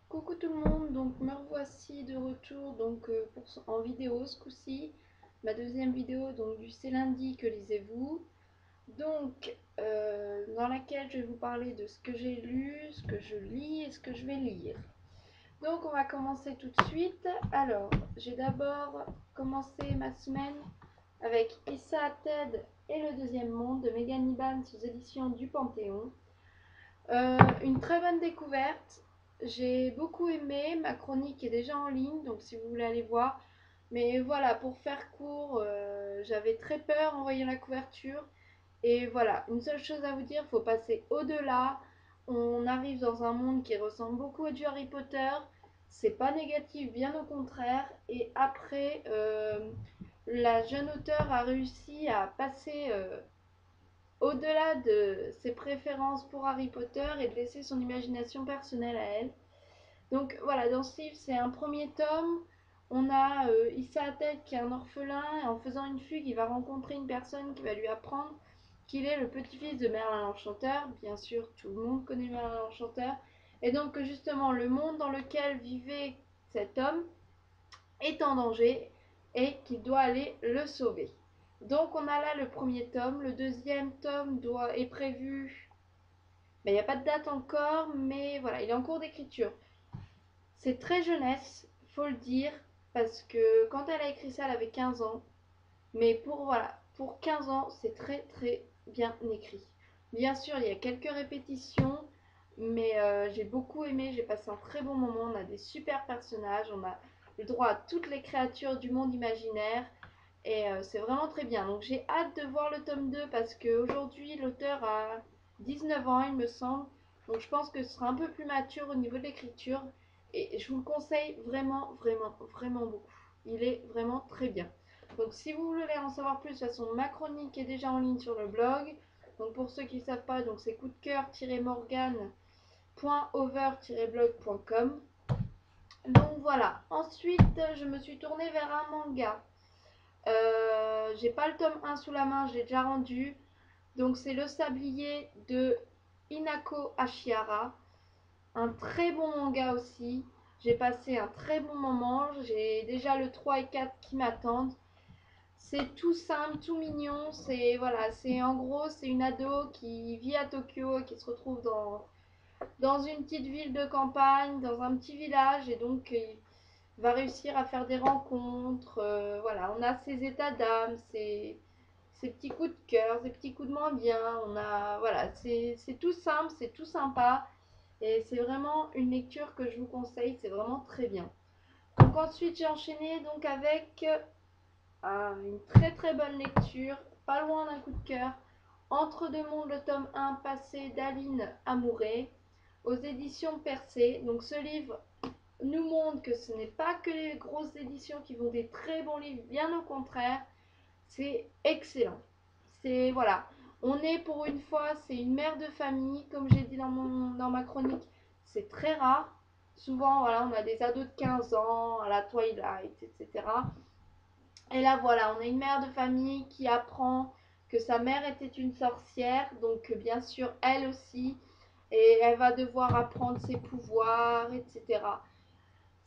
Coucou tout le monde, donc me revoici de retour en vidéo ce coup-ci, ma deuxième vidéo donc du C'est lundi que lisez-vous, dans laquelle je vais vous parler de ce que j'ai lu, ce que je lis et ce que je vais lire. Donc on va commencer tout de suite. Alors j'ai d'abord commencé ma semaine avec Issa Ted et le deuxième monde de Megan Iban aux éditions du Panthéon. Une très bonne découverte. J'ai beaucoup aimé. Ma chronique est déjà en ligne, donc si vous voulez aller voir. Mais voilà, pour faire court, j'avais très peur en voyant la couverture. Et voilà, une seule chose à vous dire, il faut passer au-delà. On arrive dans un monde qui ressemble beaucoup à du Harry Potter. C'est pas négatif, bien au contraire. Et après, la jeune auteure a réussi à passer au-delà de ses préférences pour Harry Potter et de laisser son imagination personnelle à elle. Donc voilà, dans ce livre, c'est un premier tome. On a Issa Attel qui est un orphelin et en faisant une fugue, il va rencontrer une personne qui va lui apprendre qu'il est le petit-fils de Merlin l'Enchanteur. Bien sûr, tout le monde connaît Merlin l'Enchanteur. Et donc que justement, le monde dans lequel vivait cet homme est en danger et qu'il doit aller le sauver. Donc on a là le premier tome, le deuxième tome est prévu, mais il n'y a pas de date encore, mais voilà, il est en cours d'écriture. C'est très jeunesse, faut le dire, parce que quand elle a écrit ça, elle avait 15 ans, mais pour 15 ans, c'est très très bien écrit. Bien sûr, il y a quelques répétitions, mais j'ai beaucoup aimé, j'ai passé un très bon moment, on a des super personnages, on a le droit à toutes les créatures du monde imaginaire, et c'est vraiment très bien. Donc j'ai hâte de voir le tome 2 parce qu'aujourd'hui l'auteur a 19 ans, il me semble. Donc je pense que ce sera un peu plus mature au niveau de l'écriture. Et je vous le conseille vraiment, vraiment, vraiment beaucoup. Il est vraiment très bien. Donc si vous voulez en savoir plus, de toute façon, ma chronique est déjà en ligne sur le blog. Donc pour ceux qui ne savent pas, donc c'est coup de cœur-morgane.over-blog.com. Donc voilà. Ensuite, je me suis tournée vers un manga. J'ai pas le tome 1 sous la main, je l'ai déjà rendu. Donc c'est Le Sablier de Inako Ashihara. Un très bon manga aussi. J'ai passé un très bon moment. J'ai déjà le 3 et 4 qui m'attendent. C'est tout simple, tout mignon. C'est en gros, c'est une ado qui vit à Tokyo, qui se retrouve dans une petite ville de campagne, dans un petit village, et donc va réussir à faire des rencontres. Voilà, on a ses états d'âme, ses petits coups de cœur, ses petits coups de moins bien. Voilà, c'est tout simple, c'est tout sympa. Et c'est vraiment une lecture que je vous conseille, c'est vraiment très bien. Donc ensuite j'ai enchaîné donc avec une très très bonne lecture, pas loin d'un coup de cœur, Entre deux mondes, le tome 1 passé d'Aline Amouré, aux éditions Percé. Donc ce livre nous montre que ce n'est pas que les grosses éditions qui font des très bons livres, bien au contraire, c'est excellent. C'est voilà, on est pour une fois, c'est une mère de famille, comme j'ai dit dans ma chronique, c'est très rare. Souvent, voilà, on a des ados de 15 ans, à la Twilight, etc. Et là, voilà, on a une mère de famille qui apprend que sa mère était une sorcière, donc bien sûr, elle aussi, et elle va devoir apprendre ses pouvoirs, etc.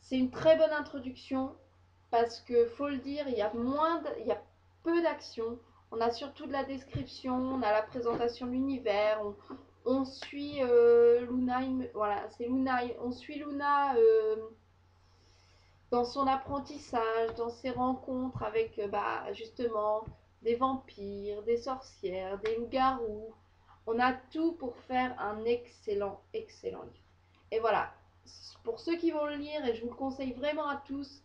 C'est une très bonne introduction parce que faut le dire, il y a peu d'action. On a surtout de la description, on a la présentation de l'univers, on suit Luna, voilà, c'est Luna, on suit Luna dans son apprentissage, dans ses rencontres avec justement des vampires, des sorcières, des loups-garous. On a tout pour faire un excellent, excellent livre. Et voilà, pour ceux qui vont le lire, et je vous le conseille vraiment à tous,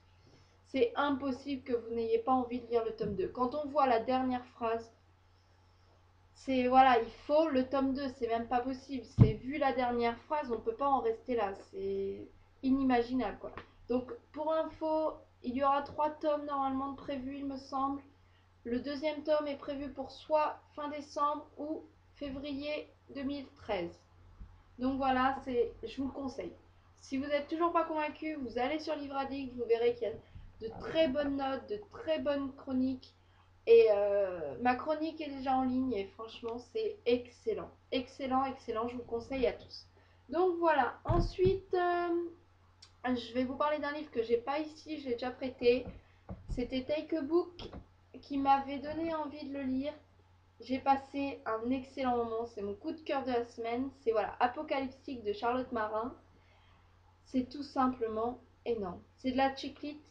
c'est impossible que vous n'ayez pas envie de lire le tome 2. Quand on voit la dernière phrase, c'est voilà, il faut le tome 2, c'est même pas possible. C'est vu la dernière phrase, on peut pas en rester là, c'est inimaginable quoi. Donc pour info, il y aura 3 tomes normalement de prévus, il me semble. Le deuxième tome est prévu pour soit fin décembre ou février 2013. Donc voilà, je vous le conseille. Si vous n'êtes toujours pas convaincu, vous allez sur Livre Addict, vous verrez qu'il y a de très bonnes notes, de très bonnes chroniques. Et ma chronique est déjà en ligne et franchement, c'est excellent. Excellent, excellent, je vous conseille à tous. Donc voilà, ensuite, je vais vous parler d'un livre que j'ai pas ici, je l'ai déjà prêté. C'était Take a Book qui m'avait donné envie de le lire. J'ai passé un excellent moment, c'est mon coup de cœur de la semaine. C'est voilà, Apocalyptique de Charlotte Marin. C'est tout simplement énorme. C'est de la chiclite,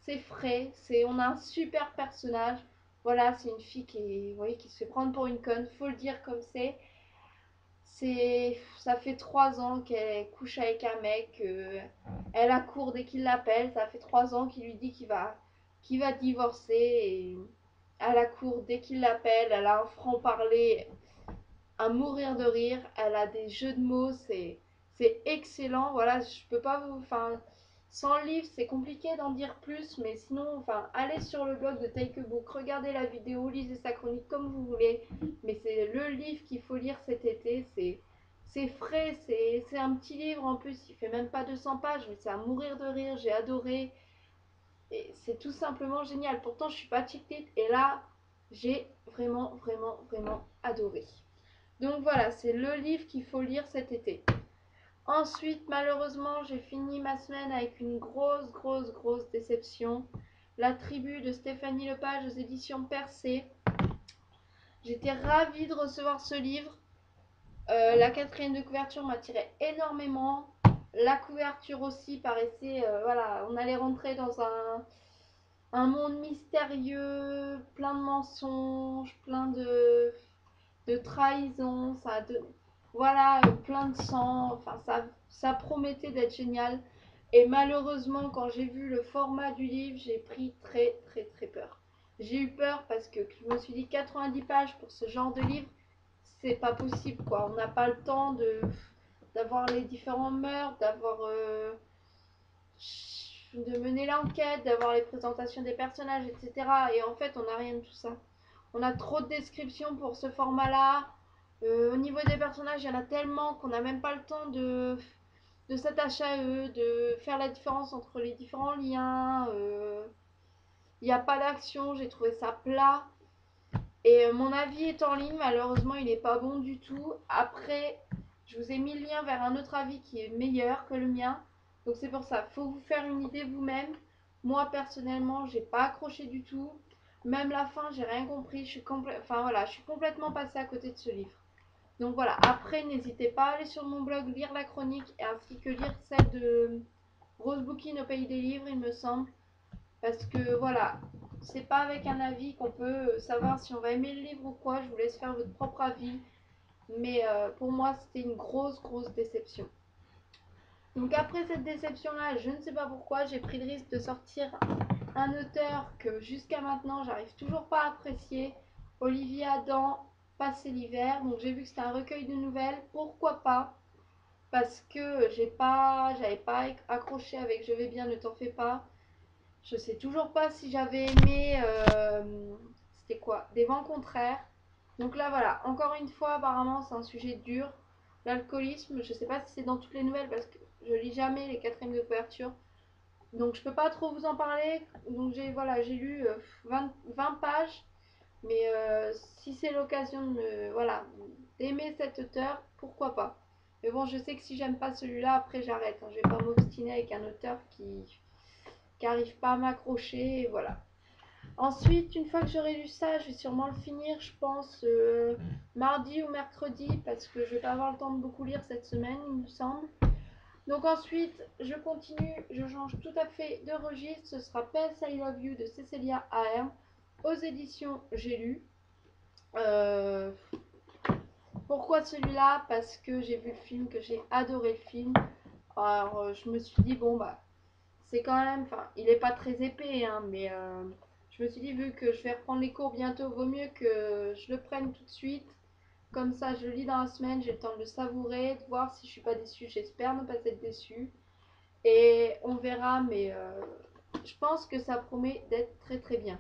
c'est frais, on a un super personnage. Voilà, c'est une fille vous voyez, qui se fait prendre pour une conne, faut le dire comme c'est. Ça fait 3 ans qu'elle couche avec un mec, elle accourt dès qu'il l'appelle, ça fait 3 ans qu'il lui dit qu'il va divorcer et elle accourt dès qu'il l'appelle, elle a un franc-parler à mourir de rire, elle a des jeux de mots, c'est excellent, voilà, je peux pas vous, enfin, sans le livre c'est compliqué d'en dire plus, mais sinon, enfin, allez sur le blog de Take a Book, regardez la vidéo, lisez sa chronique comme vous voulez, mais c'est le livre qu'il faut lire cet été, c'est frais, c'est un petit livre en plus, il fait même pas 200 pages, mais c'est à mourir de rire, j'ai adoré, et c'est tout simplement génial, pourtant je suis pas chick lit, et là, j'ai vraiment, vraiment, vraiment adoré. Donc voilà, c'est le livre qu'il faut lire cet été. Ensuite, malheureusement, j'ai fini ma semaine avec une grosse, grosse, grosse déception. La tribu de Stéphanie Lepage aux éditions Percé. J'étais ravie de recevoir ce livre. La quatrième de couverture m'attirait énormément. La couverture aussi paraissait, voilà, on allait rentrer dans un monde mystérieux, plein de mensonges, plein de trahison, voilà, plein de sang, enfin ça promettait d'être génial. Et malheureusement, quand j'ai vu le format du livre, j'ai pris très très très peur. J'ai eu peur parce que je me suis dit 90 pages pour ce genre de livre, c'est pas possible quoi. On n'a pas le temps d'avoir les différents meurtres, de mener l'enquête, d'avoir les présentations des personnages, etc. Et en fait, on n'a rien de tout ça. On a trop de descriptions pour ce format-là. Au niveau des personnages, il y en a tellement qu'on n'a même pas le temps de s'attacher à eux, de faire la différence entre les différents liens. Il n'y a pas d'action, j'ai trouvé ça plat. Et mon avis est en ligne, malheureusement il n'est pas bon du tout. Après, je vous ai mis le lien vers un autre avis qui est meilleur que le mien. Donc c'est pour ça, il faut vous faire une idée vous-même. Moi personnellement, j'ai pas accroché du tout. Même la fin, j'ai rien compris. Enfin voilà, je suis complètement passée à côté de ce livre. Donc voilà, après n'hésitez pas à aller sur mon blog lire la chronique ainsi que lire celle de Rose Booking au pays des livres, il me semble. Parce que voilà, c'est pas avec un avis qu'on peut savoir si on va aimer le livre ou quoi. Je vous laisse faire votre propre avis. Mais pour moi, c'était une grosse, grosse déception. Donc après cette déception-là, je ne sais pas pourquoi, j'ai pris le risque de sortir un auteur que jusqu'à maintenant, j'arrive toujours pas à apprécier. Olivier Adam, Passer l'hiver. Donc j'ai vu que c'était un recueil de nouvelles. Pourquoi pas? Parce que j'avais pas accroché avec Je vais bien, ne t'en fais pas. Je sais toujours pas si j'avais aimé. C'était quoi? Des vents contraires. Donc là, voilà. Encore une fois, apparemment, c'est un sujet dur. L'alcoolisme, je sais pas si c'est dans toutes les nouvelles parce que je lis jamais les quatrièmes de couverture. Donc je peux pas trop vous en parler. Donc j'ai lu 20 pages. Mais si c'est l'occasion d'aimer cet auteur, pourquoi pas. Mais bon, je sais que si j'aime pas celui-là, après j'arrête. Je vais pas m'obstiner avec un auteur qui arrive pas à m'accrocher. Et voilà. Ensuite, une fois que j'aurai lu ça, je vais sûrement le finir, je pense, mardi ou mercredi, parce que je vais pas avoir le temps de beaucoup lire cette semaine, il me semble. Donc ensuite, je continue, je change tout à fait de registre. Ce sera PS I Love You de Cécilia Ahern aux éditions J'ai lu. Pourquoi celui-là? Parce que j'ai vu le film, que j'ai adoré le film. Alors je me suis dit, bon bah, c'est quand même, enfin, il est pas très épais, hein, mais je me suis dit, vu que je vais reprendre les cours bientôt, vaut mieux que je le prenne tout de suite. Comme ça, je le lis dans la semaine, j'ai le temps de le savourer, de voir si je suis pas déçue. J'espère ne pas être déçue. Et on verra, mais je pense que ça promet d'être très très bien.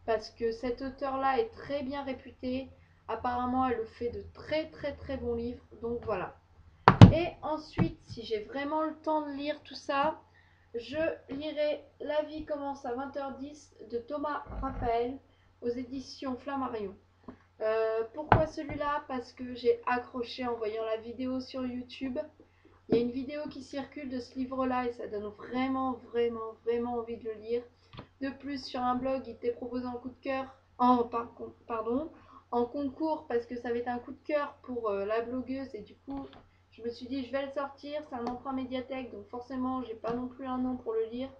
Parce que cet auteur-là est très bien réputé. Apparemment, elle le fait de très très très bons livres. Donc voilà. Et ensuite, si j'ai vraiment le temps de lire tout ça, je lirai La vie commence à 20h10 de Thomas Raphaël aux éditions Flammarion. Pourquoi celui-là? Parce que j'ai accroché en voyant la vidéo sur YouTube. Il y a une vidéo qui circule de ce livre-là et ça donne vraiment envie de le lire. De plus, sur un blog, il était proposé en coup de cœur, en concours, parce que ça avait été un coup de cœur pour la blogueuse, et du coup, je me suis dit, je vais le sortir. C'est un emprunt médiathèque, donc forcément, j'ai pas non plus un an pour le lire.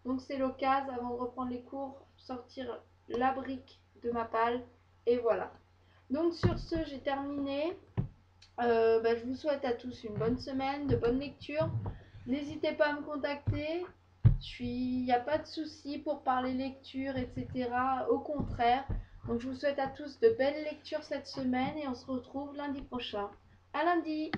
Donc c'est l'occasion, avant de reprendre les cours, sortir la brique de ma palle, et voilà. Donc sur ce, j'ai terminé. Je vous souhaite à tous une bonne semaine, de bonnes lectures. N'hésitez pas à me contacter. Il n'y a pas de souci pour parler lecture, etc. Au contraire. Donc je vous souhaite à tous de belles lectures cette semaine et on se retrouve lundi prochain. À lundi!